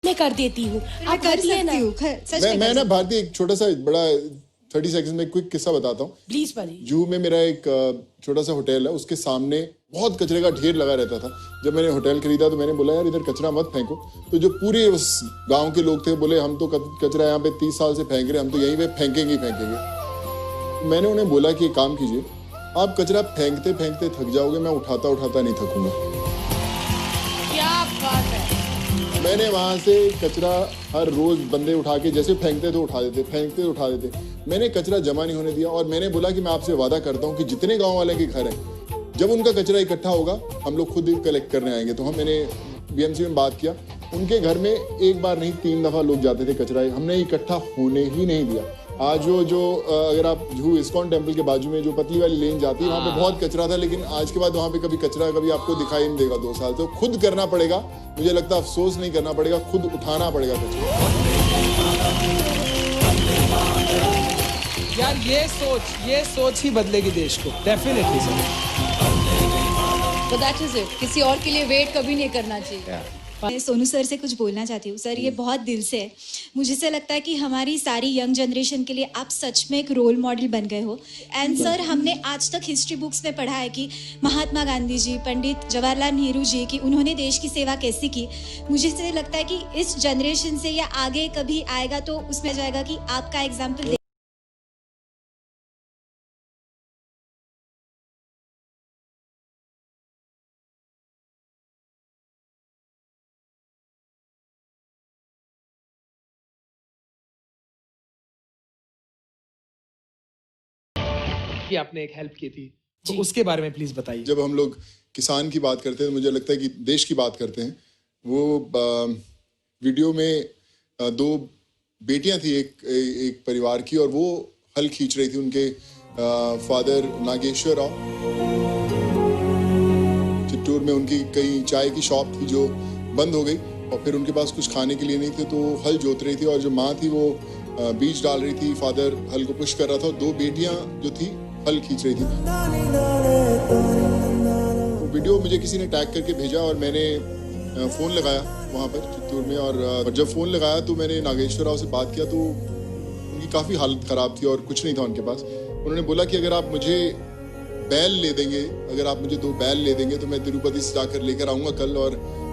मैं कर देती हूँ, आप कर करिए ना। सकती हूँ। मैं ना भारती एक छोटा सा बड़ा 30 सेकंड में क्विक किस्सा बताता हूँ। प्लीज पाजी। जूहू में मेरा एक छोटा सा होटल है, उसके सामने बहुत कचरे का ढेर लगा रहता था। जब मैंने होटल खरीदा तो मैंने बोला यार इधर कचरा मत फेंको। तो जो पूरे उस गांव के लोग थे बोले हम तो कचरा यहाँ पे 30 साल से फेंक रहे, हम तो यहीं पे फेंकेंगे ही फेंकेंगे। मैंने उन्हें बोला कि एक काम कीजिए, आप कचरा फेंकते फेंकते थक जाओगे, मैं उठाता उठाता नहीं थकूंगा। क्या बात है। मैंने वहां से कचरा हर रोज बंदे उठा के जैसे फेंकते थे उठा देते, फेंकते थे उठा देते। मैंने कचरा जमा नहीं होने दिया और मैंने बोला कि मैं आपसे वादा करता हूँ कि जितने गांव वाले के घर हैं, जब उनका कचरा इकट्ठा होगा हम लोग खुद ही कलेक्ट करने आएंगे। तो मैंने बीएमसी में बात किया, उनके घर में एक बार नहीं 3 दफा लोग जाते थे कचरा, हमने इकट्ठा होने ही नहीं दिया। आज वो जो अगर आप जूहू इस्कॉन टेम्पल के बाजू में जो पतली वाली लेन जाती है वहाँ पे बहुत कचरा था, लेकिन आज के बाद वहाँ पे कभी कचरा कभी आपको दिखाई नहीं देगा 2 साल। तो खुद करना पड़ेगा, मुझे लगता है अफसोस नहीं करना पड़ेगा, खुद उठाना पड़ेगा कचरा। यार ये सोच ही बदलेगी देश को, डेफिनेटली सर। तो दैट इज इट, किसी और के लिए वेट कभी नहीं करना चाहिए। मैं सोनू सर से कुछ बोलना चाहती हूँ। सर ये बहुत दिल से है, मुझे से लगता है कि हमारी सारी यंग जनरेशन के लिए आप सच में एक रोल मॉडल बन गए हो। एंड सर हमने आज तक हिस्ट्री बुक्स में पढ़ा है कि महात्मा गांधी जी, पंडित जवाहरलाल नेहरू जी की उन्होंने देश की सेवा कैसी की। मुझे से लगता है कि इस जनरेशन से या आगे कभी आएगा तो उसमें जाएगा कि आपका एग्जाम्पल कि आपने एक हेल्प की थी, तो उसके बारे में प्लीज बताइए। जब हम लोग किसान की बात करते हैं तो मुझे लगता है कि देश की बात करते हैं। वो वीडियो में 2 बेटियां थी एक परिवार की, और वो हल खींच रही थी। उनके फादर नागेश्वर राव, चित्तूर में उनकी कई चाय की शॉप थी जो बंद हो गई, और फिर उनके पास कुछ खाने के लिए नहीं थे तो हल जोत रही थी, और जो माँ थी वो बीज डाल रही थी, फादर हल को पुश कर रहा था, और 2 बेटियां जो थी हल खींच रही थी। वो वीडियो मुझे किसी ने टैग करके भेजा और मैंने फ़ोन लगाया वहाँ पर चित्तूर में, और जब फ़ोन लगाया तो मैंने नागेश्वर राव से बात किया तो उनकी काफ़ी हालत ख़राब थी और कुछ नहीं था उनके पास। उन्होंने बोला कि अगर आप मुझे बैल ले देंगे, अगर आप मुझे 2 बैल ले देंगे तो मैं तिरुपति से जाकर लेकर आऊँगा कल, और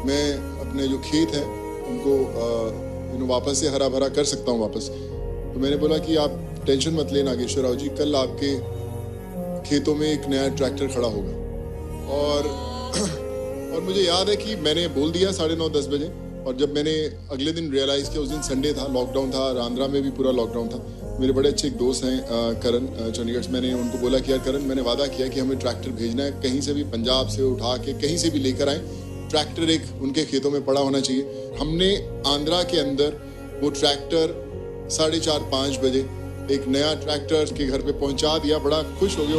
मैं अपने जो खेत हैं उनको वापस से हरा भरा कर सकता हूँ वापस। तो मैंने बोला कि आप टेंशन मत लें नागेश्वर राव जी, कल आपके खेतों में एक नया ट्रैक्टर खड़ा होगा। और मुझे याद है कि मैंने बोल दिया 9:30-10 बजे, और जब मैंने अगले दिन रियलाइज़ किया, उस दिन संडे था, लॉकडाउन था, आंध्रा में भी पूरा लॉकडाउन था। मेरे बड़े अच्छे एक दोस्त हैं करण चंडीगढ़ से, मैंने उनको बोला कि यार करण, मैंने वादा किया कि हमें ट्रैक्टर भेजना है, कहीं से भी पंजाब से उठा के कहीं से भी लेकर आए, ट्रैक्टर एक उनके खेतों में पड़ा होना चाहिए। हमने आंध्रा के अंदर वो ट्रैक्टर 4:30-5 बजे एक नया ट्रैक्टर के घर पे पहुंचा दिया। बड़ा खुश हो गया।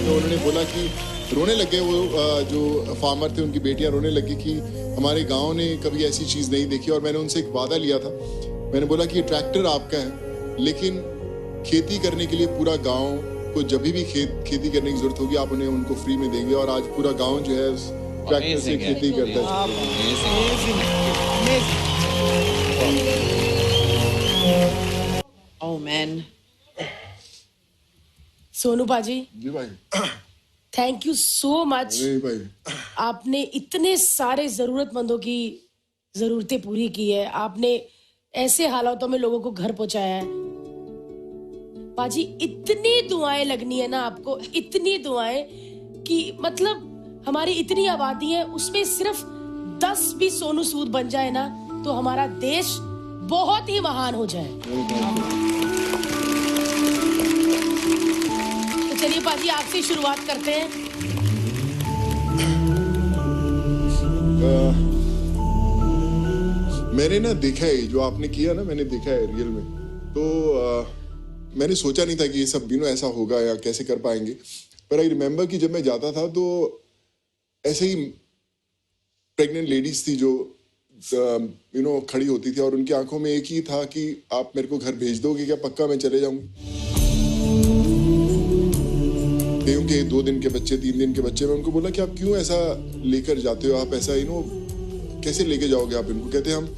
तो उन्होंने बोला कि रोने लगे, वो जो फार्मर थे उनकी बेटियां रोने लगी कि हमारे गांव ने कभी ऐसी चीज़ नहीं देखी। और मैंने उनसे एक वादा लिया था, मैंने बोला कि ये ट्रैक्टर आपका है, लेकिन खेती करने के लिए पूरा गाँव को जब भी खेती करने की जरूरत होगी आप उन्हें उनको फ्री में देंगे। और आज पूरा गाँव जो है उस ट्रैक्टर से खेती करता है। Oh man. सोनू पाजी जी भाई, थैंक यू सो मच। भाई आपने इतने सारे जरूरतमंदों की जरूरतें पूरी की है, आपने ऐसे हालातों में लोगों को घर पहुंचाया है। पाजी इतनी दुआएं लगनी है ना आपको, इतनी दुआएं कि मतलब हमारी इतनी आबादी है, उसमें सिर्फ 10 भी सोनू सूद बन जाए ना तो हमारा देश बहुत ही महान हो जाए। तो चलिए पाजी आपसे शुरुआत करते हैं। मैंने ना देखा है जो आपने किया ना, मैंने देखा है रियल में। तो मैंने सोचा नहीं था कि ये सब ऐसा होगा या कैसे कर पाएंगे, पर आई रिमेम्बर कि जब मैं जाता था तो ऐसे ही प्रेग्नेंट लेडीज थी जो खड़ी होती थी, और उनकी आंखों में एक ही था कि आप मेरे को घर भेज दोगे क्या, पक्का मैं चले जाऊंगी। कईयों के 2 दिन के बच्चे, 3 दिन के बच्चे। मैं उनको बोला कि आप क्यों ऐसा लेकर जाते हो, आप ऐसा कैसे लेके जाओगे आप इनको? कहते हम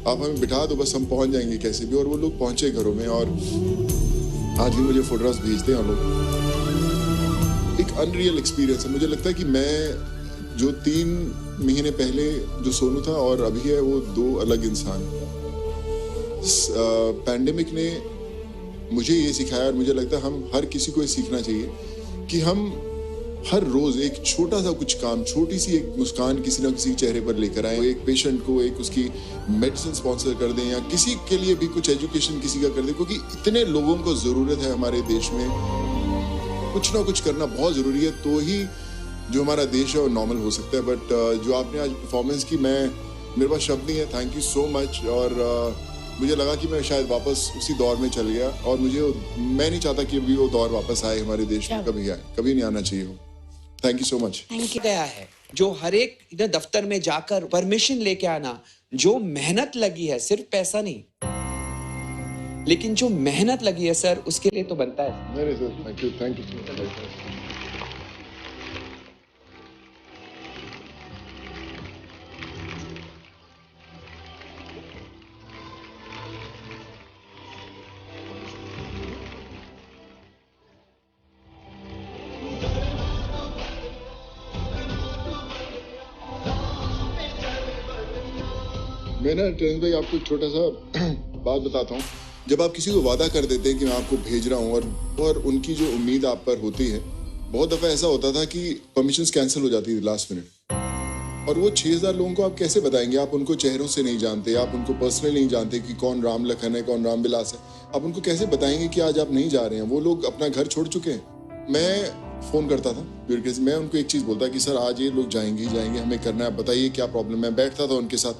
आप हमें बिठा दो, बस हम पहुंच जाएंगे कैसे भी। और वो लोग पहुंचे घरों में, और आज भी मुझे फोटोग्राफ्स भेजते हैं लोग। एक अनरियल एक्सपीरियंस है। मुझे लगता है कि मैं जो 3 महीने पहले जो सोनू था और अभी है, वो 2 अलग इंसान। इस पैंडेमिक ने मुझे ये सिखाया, और मुझे लगता है हम हर किसी को ये सीखना चाहिए कि हम हर रोज एक छोटा सा कुछ काम, छोटी सी एक मुस्कान किसी ना किसी चेहरे पर लेकर आए। एक पेशेंट को एक उसकी मेडिसिन स्पॉन्सर कर दें, या किसी के लिए भी कुछ एजुकेशन किसी का कर दें, क्योंकि इतने लोगों को जरूरत है हमारे देश में। कुछ ना कुछ करना बहुत जरूरी है, तो ही जो हमारा देश है वो नॉर्मल हो सकता है। बट जो आपने आज परफॉर्मेंस की, मेरे पास शब्द नहीं है। Thank you so much. और मुझे लगा कि मैं शायद वापस उसी दौर में चल गया, और मैं नहीं चाहता कि अभी वो दौर वापस आए हमारे देश में। कभी आए, कभी नहीं आना चाहिए हो। Thank you so much. Thank you. गया है जो हर एक दफ्तर में जाकर परमिशन लेके आना, जो मेहनत लगी है, सिर्फ पैसा नहीं, लेकिन जो मेहनत लगी है सर, उसके लिए तो बनता है। नहीं sir, thank you, thank you. मैं ना ट्रेन भाई आपको छोटा सा बात बताता हूँ। जब आप किसी को वादा कर देते हैं कि मैं आपको भेज रहा हूँ, और उनकी जो उम्मीद आप पर होती है, बहुत दफा ऐसा होता था कि परमिशंस कैंसिल हो जाती थी लास्ट मिनट। और वो 6000 लोगों को आप कैसे बताएंगे? आप उनको चेहरों से नहीं जानते, आप उनको पर्सनली नहीं जानते कि कौन राम लखन है, कौन राम विलास है। आप उनको कैसे बताएंगे कि आज आप नहीं जा रहे हैं? वो लोग अपना घर छोड़ चुके हैं। मैं फोन करता था, मैं उनको एक चीज बोलता कि सर आज ये लोग जाएंगे ही जाएंगे, हमें करना है, बताइए क्या प्रॉब्लम है। बैठता था उनके साथ,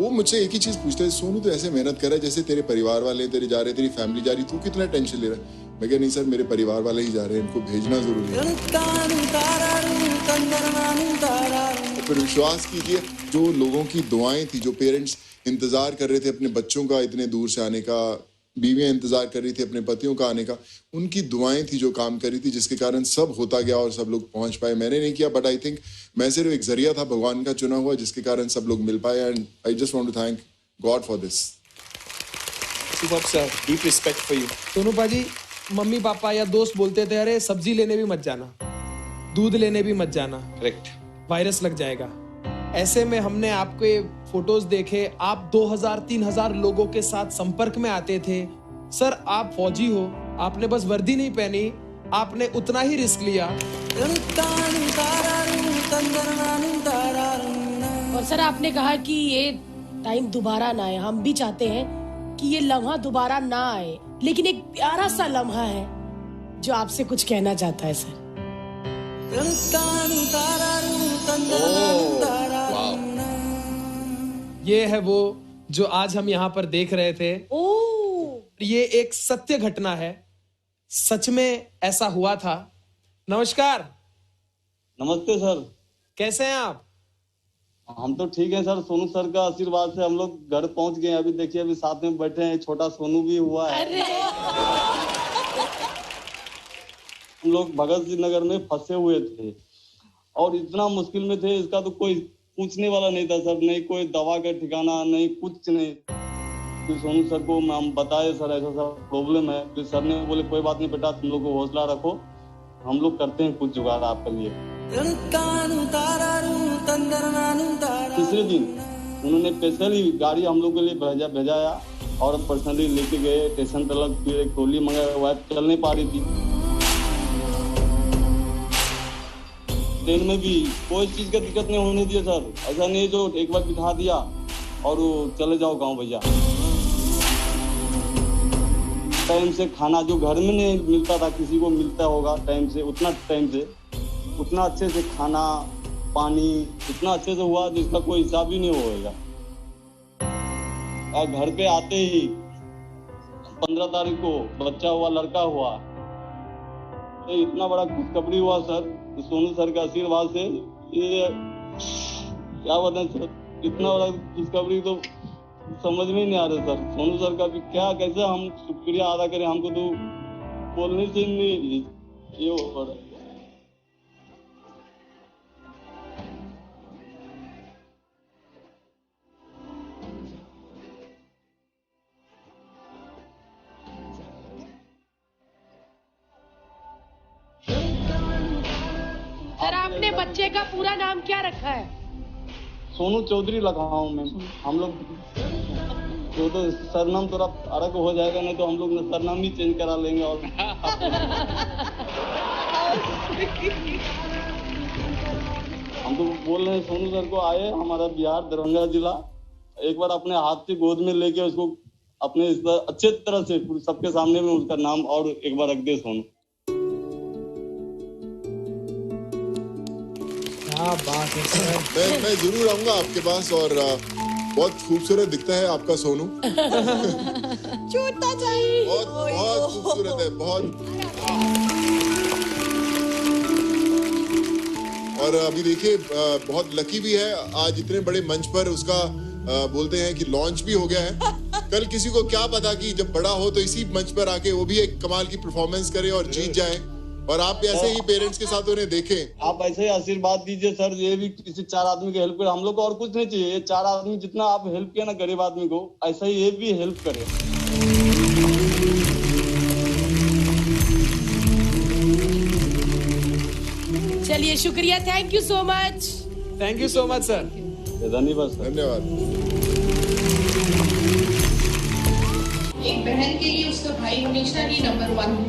वो मुझसे एक ही चीज पूछते, सोनू तो ऐसे मेहनत कर रहा है जैसे तेरे परिवार वाले तेरे जा रहे, तेरी फैमिली जा रही, तू कितना टेंशन ले रहा है? मैं कहा नहीं सर, मेरे परिवार वाले ही जा रहे हैं, इनको भेजना जरूरी है। फिर विश्वास कीजिए, जो लोगों की दुआएं थी, जो पेरेंट्स इंतजार कर रहे थे अपने बच्चों का इतने दूर से आने का, बीवियां इंतजार कर रही थी अपने पतियों का आने का, उनकी दुआएं थी जो काम कर रही थी, जिसके कारण सब होता गया और सब लोग पहुंच पाए। मैंने नहीं किया, बट आई थिंक मैं सिर्फ एक जरिया था भगवान का चुना हुआ, जिसके कारण सब लोग मिल पाए। And I just want to thank God for this. Super sir, deep respect for you. Sonu paaji, mummy पापा या दोस्त बोलते थे, अरे सब्जी लेने भी मत जाना, दूध लेने भी मत जाना, करेक्ट, वायरस लग जाएगा। ऐसे में हमने आपके फोटोज देखे, आप 2000-3000 लोगों के साथ संपर्क में आते थे। सर आप फौजी हो, आपने बस वर्दी नहीं पहनी, आपने उतना ही रिस्क लिया। और सर आपने कहा कि ये टाइम दोबारा ना आए। हम भी चाहते हैं कि ये लम्हा दोबारा ना आए, लेकिन एक प्यारा सा लम्हा है जो आपसे कुछ कहना चाहता है सर। ये है वो जो आज हम यहाँ पर देख रहे थे। ये एक सत्य घटना है, सच में ऐसा हुआ था। नमस्कार। नमस्ते सर, कैसे हैं आप? हम तो ठीक हैं सर। सोनू सर का आशीर्वाद से हम लोग घर पहुंच गए। अभी देखिए, अभी साथ में बैठे हैं, छोटा सोनू भी हुआ है। हम लोग भगत सिंह नगर में फंसे हुए थे और इतना मुश्किल में थे, इसका तो कोई पूछने वाला नहीं था सर। नहीं कोई दवा का ठिकाना, नहीं कुछ नहीं। फिर सोनू सर को हम बताए, सर ऐसा सा प्रॉब्लम है। फिर सर ने बोले कोई बात नहीं बेटा, तुम लोग को हौसला रखो, हम लोग करते हैं कुछ जुगाड़ आपके लिए। तीसरे दिन उन्होंने स्पेशली गाड़ी हम लोग के लिए भेजाया और पर्सनली लेके गए स्टेशन तक। फिर एक ट्रॉली मंगाया, वाइफ चल नहीं पा रही थी। ट्रेन में भी कोई चीज का दिक्कत नहीं होने दिया सर। ऐसा नहीं जो एक बार बिठा दिया और चले जाओ गाँव भैया। टाइम से खाना जो घर में नहीं मिलता था, किसी को मिलता होगा टाइम से, उतना अच्छे से खाना पानी इतना अच्छे से हुआ जिसका कोई हिसाब ही नहीं होगा। और घर पे आते ही 15 तारीख को बच्चा हुआ, लड़का हुआ, तो इतना बड़ा खुशखबरी हुआ सर सोनू सर के आशीर्वाद से। ये क्या बताएं सर, इतना बड़ा खुशखबरी तो समझ में नहीं आ रहा सर। सोनू सर का भी क्या, कैसे हम शुक्रिया अदा करें, हमको तो बोलने से नहीं ये हो रहा है। अपने बच्चे का पूरा नाम क्या रखा है? सोनू चौधरी लगा हूँ मैं। हम लोग तो सरनाम थोड़ा अलग हो जाएगा, नहीं तो हम लोग सरनाम ही चेंज करा लेंगे। और हम तो बोल रहे हैं सोनू सर को, आए हमारा बिहार दरभंगा जिला, एक बार अपने हाथ से गोद में लेके उसको अपने अच्छे तरह से सबके सामने में उसका नाम और एक बार रख दे सोनू। क्या बात है सर। मैं जरूर आऊंगा आपके पास, और बहुत खूबसूरत दिखता है आपका सोनू। छूटता चाहिए। बहुत बहुत खूबसूरत है, बहुत। और अभी देखिए बहुत लकी भी है, आज इतने बड़े मंच पर उसका बोलते हैं कि लॉन्च भी हो गया है। कल किसी को क्या पता कि जब बड़ा हो तो इसी मंच पर आके वो भी एक कमाल की परफॉर्मेंस करे और जीत जाए, और आप ऐसे ही पेरेंट्स के साथ उन्हें देखें। आप ऐसे ही आशीर्वाद दीजिए सर, ये भी किसी 4 आदमी की हेल्प करे। हम लोग को और कुछ नहीं चाहिए, ये 4 आदमी जितना आप हेल्प किया ना गरीब आदमी को, ऐसा ही ये भी हेल्प करे। चलिए शुक्रिया, thank you so much. Thank you so much sir. धन्यवाद सर। धन्यवाद। एक बहन के लिए उसका भाई हमेशा ही नंबर 1 है,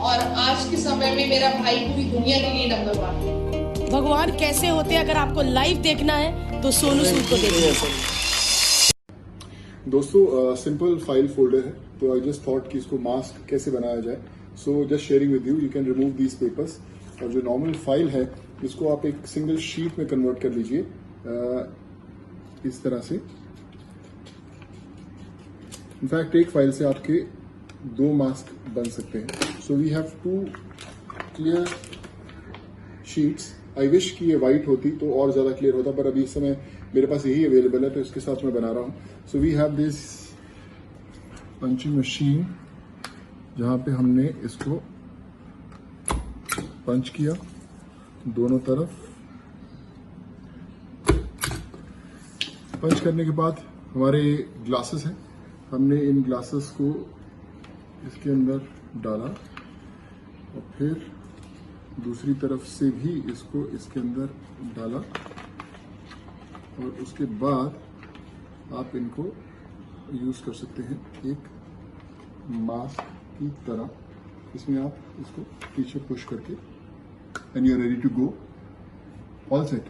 और आज के समय में मेरा भाई पूरी दुनिया के लिए नंबर 1 है। भगवान कैसे होते हैं, अगर आपको लाइव देखना है तो सोनू सूद को देखिए। दोस्तों सिंपल फाइल फोल्डर है, तो आई जस्ट थॉट कि इसको मास्क कैसे बनाया जाए। So just sharing with you can remove these papers, और जो नॉर्मल फाइल है इसको आप एक सिंगल शीट में कन्वर्ट कर लीजिए इस तरह से। इनफैक्ट एक फाइल से आपके 2 मास्क बन सकते हैं। So we have 2 clear sheets. I wish कि ये वाइट होती तो और ज्यादा क्लियर होता, पर अभी इस समय मेरे पास यही अवेलेबल है, तो इसके साथ मैं बना रहा हूं। So we have this punching machine, जहां पे हमने इसको पंच किया दोनों तरफ। पंच करने के बाद हमारे ग्लासेस हैं, हमने इन ग्लासेस को इसके अंदर डाला, और फिर दूसरी तरफ से भी इसको इसके अंदर डाला, और उसके बाद आप इनको यूज कर सकते हैं एक मास्क की तरह। इसमें आप इसको पीछे पुश करके, and you are ready to go, all set.